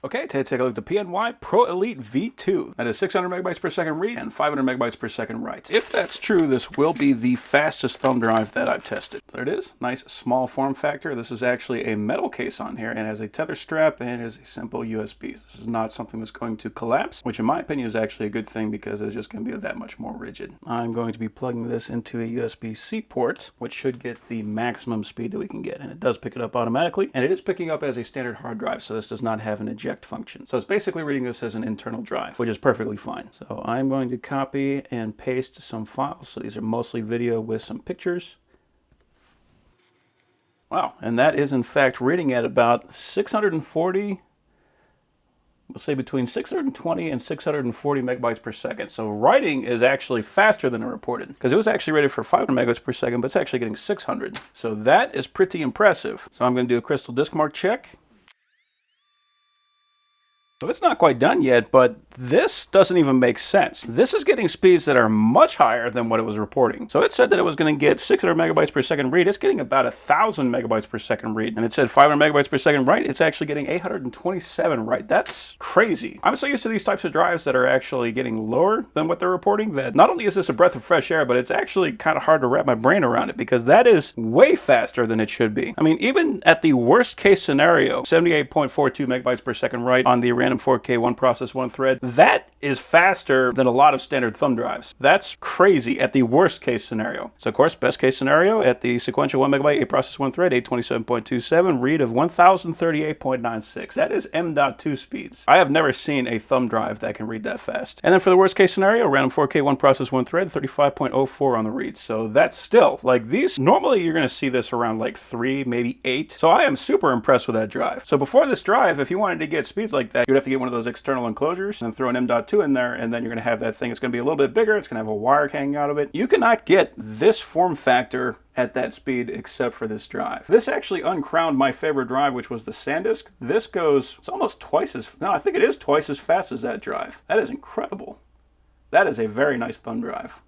Okay, today take a look at the PNY Pro Elite V2. That is 600 megabytes per second read and 500 megabytes per second write. If that's true, this will be the fastest thumb drive that I've tested. There it is. Nice small form factor. This is actually a metal case on here and has a tether strap and is a simple USB. This is not something that's going to collapse, which in my opinion is actually a good thing because it's just going to be that much more rigid. I'm going to be plugging this into a USB-C port, which should get the maximum speed that we can get. And it does pick it up automatically. And it is picking up as a standard hard drive, so this does not have an eject function. So it's basically reading this as an internal drive, which is perfectly fine. So I'm going to copy and paste some files. So these are mostly video with some pictures. Wow, and that is in fact reading at about 640, we'll say between 620 and 640 megabytes per second. So writing is actually faster than it reported, because it was actually rated for 500 megabytes per second, but it's actually getting 600. So that is pretty impressive. So I'm going to do a crystal disk mark check. So it's not quite done yet, but this doesn't even make sense. This is getting speeds that are much higher than what it was reporting. So it said that it was going to get 600 megabytes per second read. It's getting about 1,000 megabytes per second read. And it said 500 megabytes per second write. It's actually getting 827 write. That's crazy. I'm so used to these types of drives that are actually getting lower than what they're reporting that not only is this a breath of fresh air, but it's actually kind of hard to wrap my brain around it because that is way faster than it should be. I mean, even at the worst case scenario, 78.42 megabytes per second write on the random 4K one process, one thread. That is faster than a lot of standard thumb drives. That's crazy at the worst case scenario. So of course, best case scenario at the sequential 1 megabyte, 8 process, 1 thread, 827.27, read of 1038.96. That is M.2 speeds. I have never seen a thumb drive that can read that fast. And then for the worst case scenario, random 4K, 1 process, 1 thread, 35.04 on the read. So that's still, like these, normally you're going to see this around like 3, maybe 8. So I am super impressed with that drive. So before this drive, if you wanted to get speeds like that, you'd have to get one of those external enclosures and throw an M.2 in there, and then you're going to have that thing. It's going to be a little bit bigger. It's going to have a wire hanging out of it. You cannot get this form factor at that speed except for this drive. This actually uncrowned my favorite drive, which was the SanDisk. This goes, it's almost twice as, no, I think it is twice as fast as that drive. That is incredible. That is a very nice thumb drive.